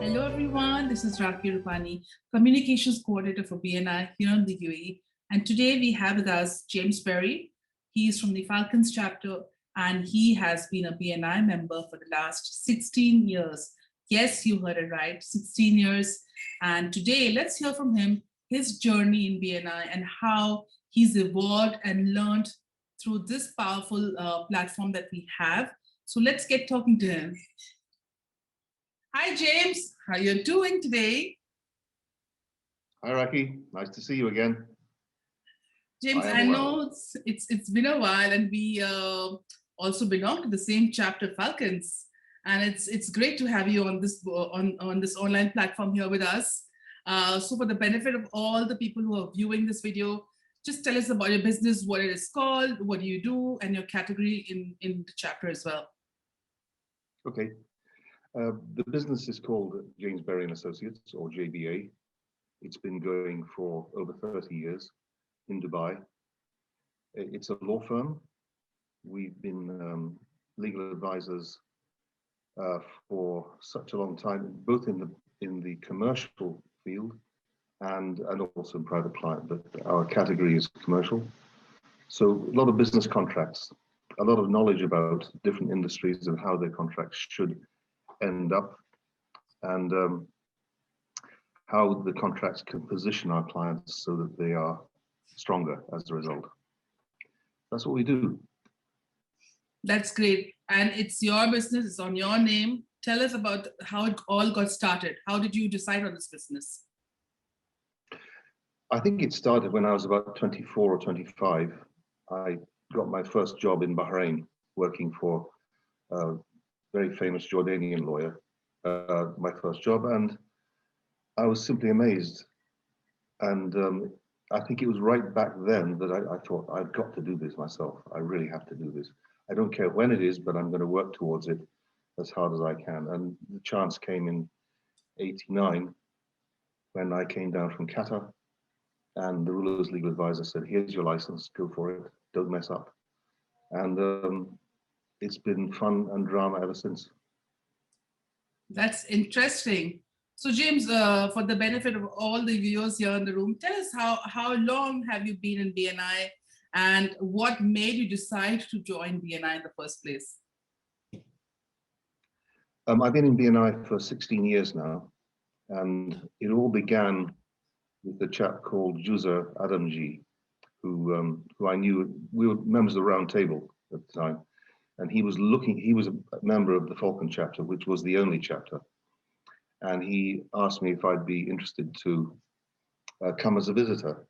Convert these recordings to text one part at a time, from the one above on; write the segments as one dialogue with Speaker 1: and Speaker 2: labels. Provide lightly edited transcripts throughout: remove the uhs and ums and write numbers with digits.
Speaker 1: Hello everyone, this is Raakhi Rupani, Communications Coordinator for BNI here in the UAE. And today we have with us James Berry. He's from the Falcons chapter and he has been a BNI member for the last 16 years. Yes, you heard it right, 16 years. And today let's hear from him, his journey in BNI and how he's evolved and learned through this powerful platform that we have. So let's get talking to him. Hi, James. How you doing today?
Speaker 2: Hi, Raakhi. Nice to see you again.
Speaker 1: James, I know it's been a while, and we also belong to the same chapter, Falcons, and it's great to have you on this online platform here with us. So, for the benefit of all the people who are viewing this video, just tell us about your business, what it is called, what do you do, and your category in the chapter as well.
Speaker 2: Okay. The business is called James Berry and Associates, or JBA. It's been going for over 30 years in Dubai. It's a law firm. We've been legal advisors for such a long time, both in the commercial field and also in private client. But our category is commercial. So a lot of business contracts, a lot of knowledge about different industries and how their contracts should end up, and how the contracts can position our clients so that they are stronger as a result. That's what we do.
Speaker 1: That's great. And it's your business, it's on your name. Tell us about how it all got started. How did you decide on this business?
Speaker 2: I think it started when I was about 24 or 25. I got my first job in Bahrain, working for a very famous Jordanian lawyer, my first job, and I was simply amazed. And I think it was right back then that I thought, I've got to do this myself. I really have to do this. I don't care when it is, but I'm going to work towards it as hard as I can. And the chance came in 89 when I came down from Qatar, and the ruler's legal advisor said, here's your license, go for it, don't mess up. And it's been fun and drama ever since.
Speaker 1: That's interesting. So James, for the benefit of all the viewers here in the room, tell us how long have you been in BNI and what made you decide to join BNI in the first place?
Speaker 2: I've been in BNI for 16 years now, and it all began with a chap called Juza Adamji, who I knew. We were members of the round table at the time, and he was a member of the Falcon chapter, which was the only chapter. And he asked me if I'd be interested to come as a visitor.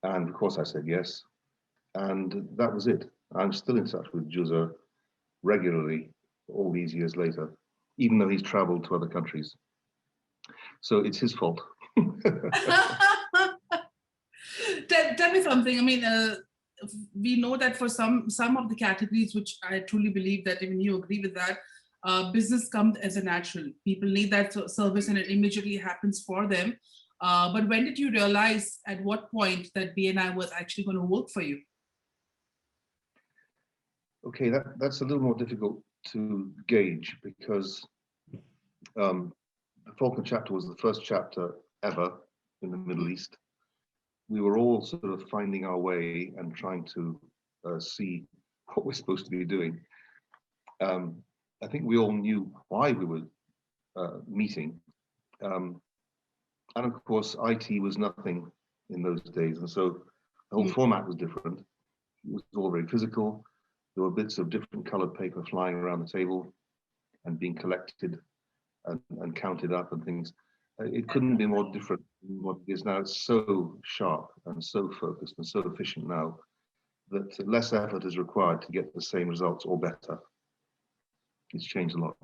Speaker 2: And of course I said yes. And that was it. I'm still in touch with Juza regularly all these years later, even though he's traveled to other countries. So it's his fault.
Speaker 1: Tell me something. I mean, we know that for some of the categories, which I truly believe that even you agree with that, business comes as a natural. People need that service and it immediately happens for them. But when did you realize at what point that BNI was actually going to work for you?
Speaker 2: Okay, that's a little more difficult to gauge because the Falcon chapter was the first chapter ever in the Middle East. We were all sort of finding our way and trying to see what we're supposed to be doing. I think we all knew why we were meeting. And of course, IT was nothing in those days. And so the whole format was different. It was all very physical. There were bits of different colored paper flying around the table and being collected and counted up and things. It couldn't be more different than what it is now. It's so sharp and so focused and so efficient now that less effort is required to get the same results or better. It's changed a lot.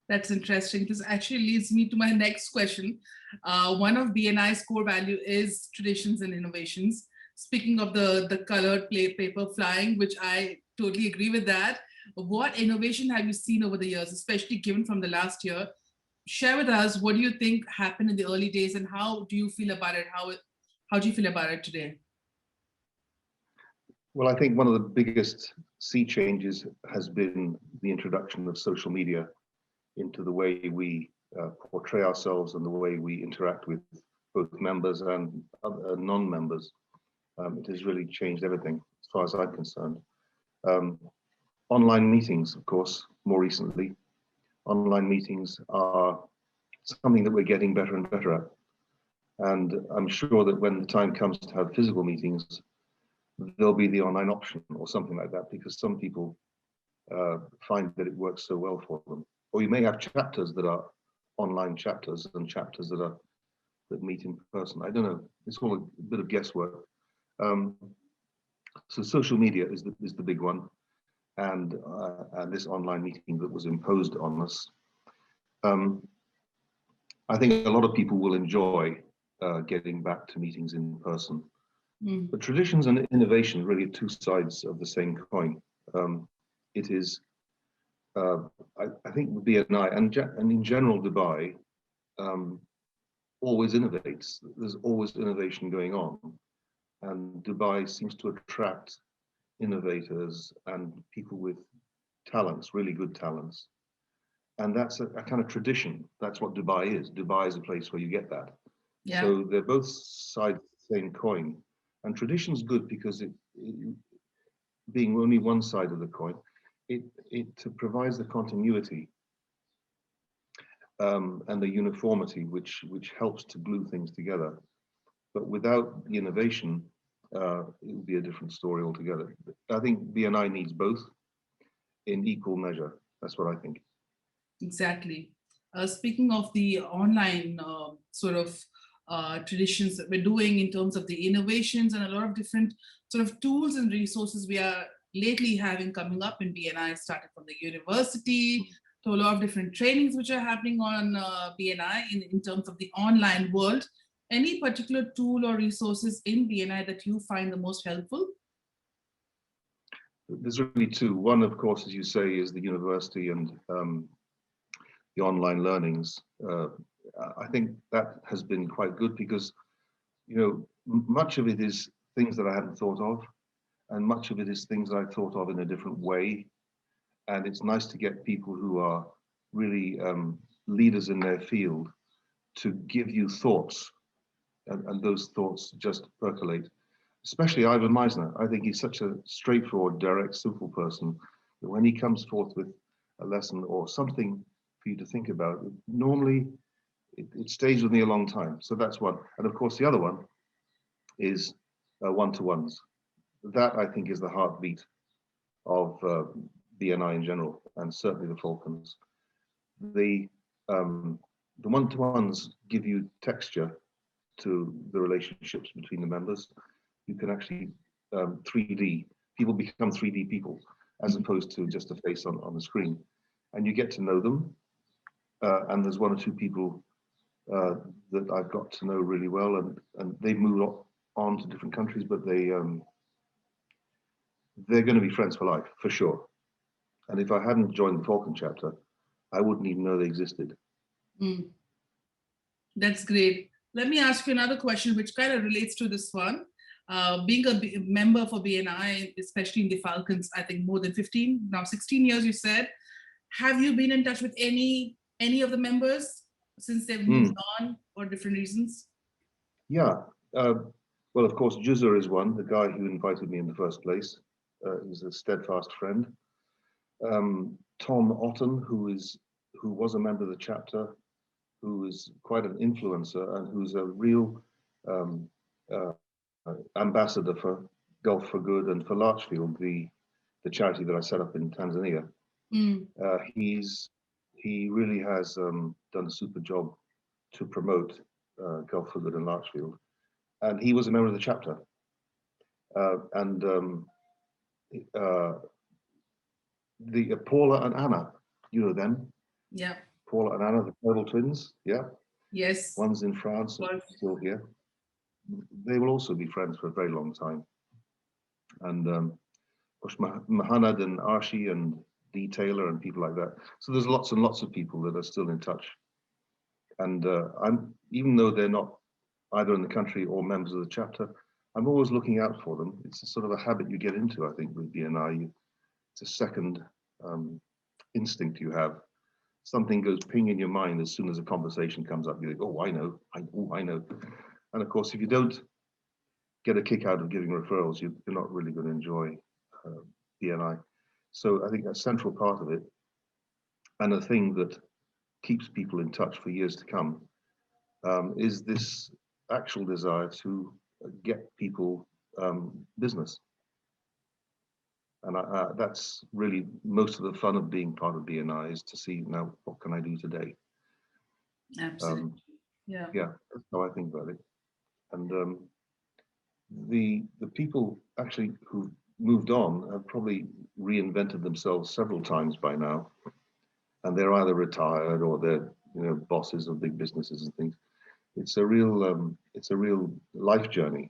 Speaker 1: That's interesting. This actually leads me to my next question. One of BNI's core value is traditions and innovations. Speaking of the colored paper flying, which I totally agree with that. What innovation have you seen over the years, especially given from the last year? Share with us, what do you think happened in the early days and how do you feel about it? How do you feel about it today?
Speaker 2: Well, I think one of the biggest sea changes has been the introduction of social media into the way we portray ourselves and the way we interact with both members and non-members. It has really changed everything as far as I'm concerned. Online meetings, of course, more recently. Online meetings are something that we're getting better and better at. And I'm sure that when the time comes to have physical meetings, there'll be the online option or something like that, because some people find that it works so well for them. Or you may have chapters that are online chapters and chapters that meet in person. I don't know. It's all a bit of guesswork. So social media is the big one, and this online meeting that was imposed on us. I think a lot of people will enjoy getting back to meetings in person. But traditions and innovation are really two sides of the same coin. It is, I think, the BNI and in general Dubai always innovates. There's always innovation going on, and Dubai seems to attract innovators and people with talents, really good talents. And that's a kind of tradition. That's what Dubai is. Dubai is a place where you get that. Yeah. So they're both sides of the same coin. And tradition's good because it being only one side of the coin, it provides the continuity and the uniformity which helps to glue things together. But without the innovation, it would be a different story altogether. I think BNI needs both in equal measure. That's what I think. Exactly.
Speaker 1: Speaking of the online sort of traditions that we're doing in terms of the innovations and a lot of different sort of tools and resources we are lately having coming up in BNI, starting from the university to a lot of different trainings which are happening on BNI in terms of the online world. Any particular tool or resources in BNI that you find the most helpful?
Speaker 2: There's really two. One, of course, as you say, is the university and the online learnings. I think that has been quite good because, you know, much of it is things that I hadn't thought of, and much of it is things that I thought of in a different way. And it's nice to get people who are really leaders in their field to give you thoughts, and those thoughts just percolate. Especially Ivan Meisner. I think he's such a straightforward, direct, simple person that when he comes forth with a lesson or something for you to think about, normally it stays with me a long time. So that's one. And of course, the other one is one-to-ones. That, I think, is the heartbeat of BNI in general, and certainly the Falcons. The one-to-ones give you texture to the relationships between the members. You can actually 3D, people become 3D people as opposed to just a face on the screen. And you get to know them. And there's one or two people that I've got to know really well, and they've moved on to different countries, but they're going to be friends for life, for sure. And if I hadn't joined the Falcon chapter, I wouldn't even know they existed.
Speaker 1: That's great. Let me ask you another question, which kind of relates to this one. Being a member for BNI, especially in the Falcons, I think more than 15, now 16 years, you said. Have you been in touch with any of the members since they've moved on for different reasons?
Speaker 2: Yeah. Well, of course, Juzur is one, the guy who invited me in the first place. He's a steadfast friend. Tom Otten, who was a member of the chapter, who is quite an influencer and who's a real ambassador for Gulf for Good and for Larchfield, the charity that I set up in Tanzania. He really has done a super job to promote Gulf for Good and Larchfield, and he was a member of the chapter. The Paula and Anna, you know them?
Speaker 1: Yeah.
Speaker 2: Paula and Anna, the Purple twins. Yeah.
Speaker 1: Yes.
Speaker 2: One's in France, and still here. They will also be friends for a very long time. And of course, Mahanad and Arshi and Dee Taylor and people like that. So there's lots and lots of people that are still in touch. And even though they're not either in the country or members of the chapter, I'm always looking out for them. It's a sort of a habit you get into, I think, with BNI. It's a second instinct you have. something goes ping in your mind as soon as a conversation comes up. You think, oh, I know, I know. And of course, if you don't get a kick out of giving referrals, you're not really going to enjoy BNI. So I think a central part of it, and a thing that keeps people in touch for years to come, is this actual desire to get people business. And that's really most of the fun of being part of BNI, is to see, now, what can I do today?
Speaker 1: Absolutely. Yeah.
Speaker 2: Yeah, that's how I think about it. And the people actually who moved on have probably reinvented themselves several times by now, and they're either retired or they're bosses of big businesses and things. It's a real life journey.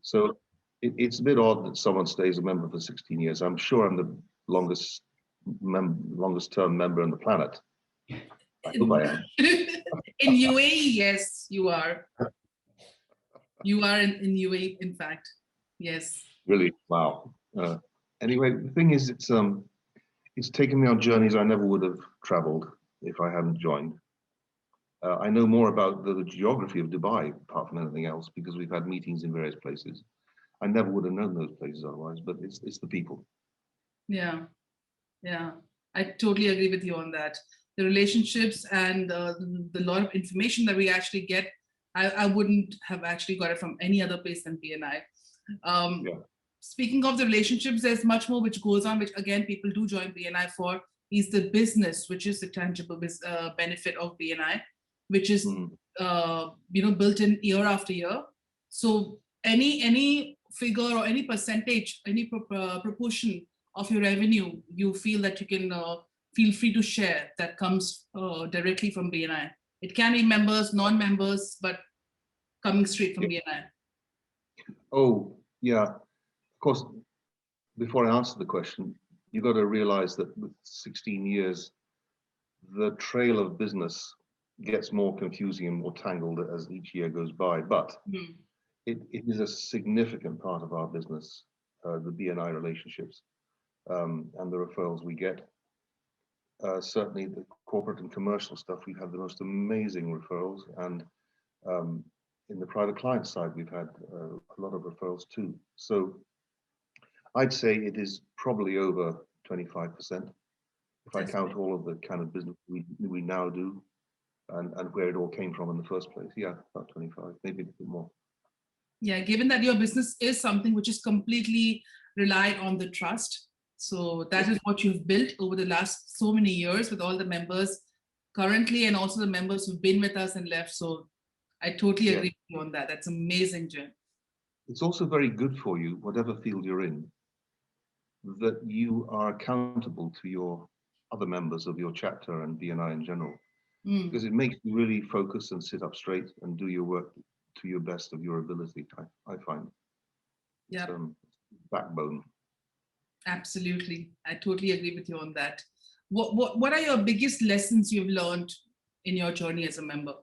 Speaker 2: So it's a bit odd that someone stays a member for 16 years. I'm sure I'm the longest term member on the planet. I hope I am.
Speaker 1: In UAE, yes, you are. You are in UAE, in fact. Yes.
Speaker 2: Really? Wow. Anyway, the thing is, it's taken me on journeys I never would have traveled if I hadn't joined. I know more about the geography of Dubai, apart from anything else, because we've had meetings in various places. I never would have known those places otherwise, but it's the people.
Speaker 1: Yeah, yeah. I totally agree with you on that. The relationships and the lot of information that we actually get, I wouldn't have actually got it from any other place than BNI. Speaking of the relationships, there's much more which goes on, which again, people do join BNI for, is the business, which is the tangible benefit of BNI, which is built in year after year. So any figure or any percentage, any proportion of your revenue, you feel that you can feel free to share, that comes directly from BNI. It can be members, non-members, but coming straight from BNI.
Speaker 2: Oh, yeah. Of course, before I answer the question, you've got to realize that with 16 years, the trail of business gets more confusing and more tangled as each year goes by. But it is a significant part of our business, the BNI relationships and the referrals we get. Certainly the corporate and commercial stuff, we've had the most amazing referrals. And in the private client side, we've had a lot of referrals too. So I'd say it is probably over 25%. If I count all of the kind of business we now do and where it all came from in the first place. Yeah, about 25, maybe a bit more.
Speaker 1: Yeah, given that your business is something which is completely relied on the trust. So that is what you've built over the last so many years with all the members currently, and also the members who've been with us and left. So I totally agree with you on that. That's amazing, Jim.
Speaker 2: It's also very good for you, whatever field you're in, that you are accountable to your other members of your chapter and BNI in general, because it makes you really focus and sit up straight and do your work to your best of your ability, I find.
Speaker 1: Yeah.
Speaker 2: Backbone.
Speaker 1: Absolutely. I totally agree with you on that. What are your biggest lessons you've learned in your journey as a member?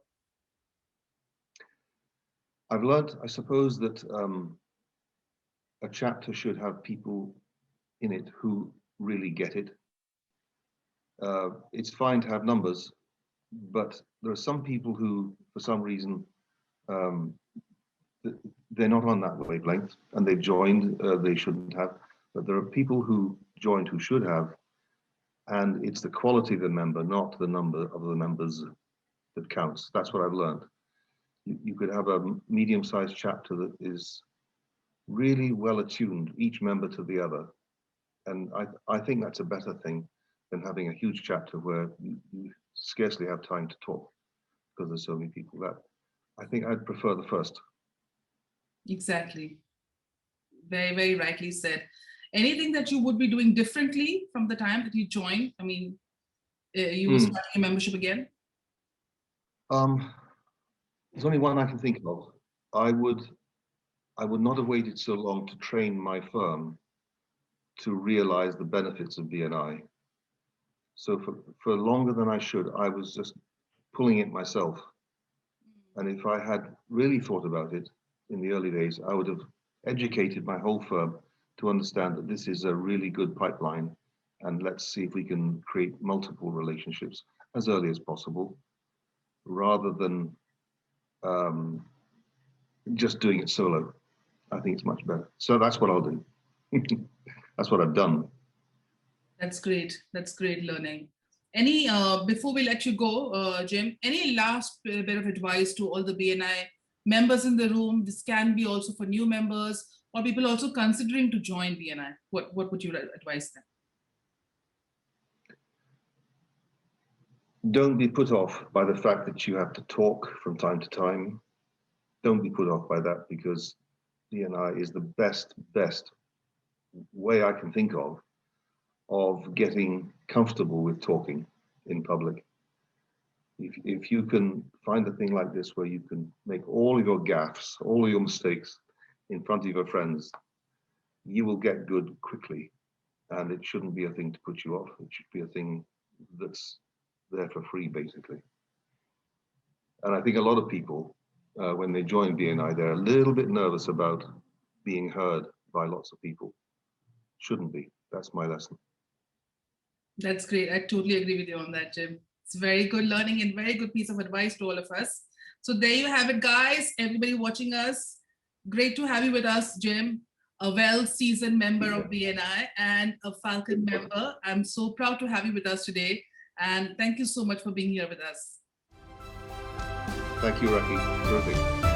Speaker 2: I've learned, I suppose, that a chapter should have people in it who really get it. It's fine to have numbers, but there are some people who, for some reason, they're not on that wavelength, and they've joined, they shouldn't have. But there are people who joined who should have, and it's the quality of the member, not the number of the members, that counts. That's what I've learned. You could have a medium-sized chapter that is really well attuned, each member to the other. And I think that's a better thing than having a huge chapter where you scarcely have time to talk because there's so many people. That I think I'd prefer the first. Exactly.
Speaker 1: Very, very rightly said. Anything that you would be doing differently from the time that you joined? I mean, you were starting a membership again?
Speaker 2: There's only one I can think of. I would not have waited so long to train my firm to realize the benefits of BNI. So for longer than I should, I was just pulling it myself. And if I had really thought about it in the early days, I would have educated my whole firm to understand that this is a really good pipeline and let's see if we can create multiple relationships as early as possible, rather than just doing it solo. I think it's much better. So that's what I'll do. That's what I've done.
Speaker 1: That's great. That's great learning. Any, before we let you go, Jim, any last bit of advice to all the BNI members in the room? This can be also for new members or people also considering to join BNI. What would you advise them?
Speaker 2: Don't be put off by the fact that you have to talk from time to time. Don't be put off by that, because BNI is the best way I can think of getting comfortable with talking in public. If you can find a thing like this where you can make all of your gaffes, all of your mistakes in front of your friends, you will get good quickly. And it shouldn't be a thing to put you off. It should be a thing that's there for free, basically. And I think a lot of people, when they join BNI, they're a little bit nervous about being heard by lots of people. Shouldn't be. That's my lesson.
Speaker 1: That's great. I totally agree with you on that, Jim. It's very good learning and very good piece of advice to all of us. So there you have it, guys. Everybody watching us. Great to have you with us, Jim, a well-seasoned member of BNI and a Falcon member. I'm so proud to have you with us today. And thank you so much for being here with us.
Speaker 2: Thank you, Raakhi. Terrific.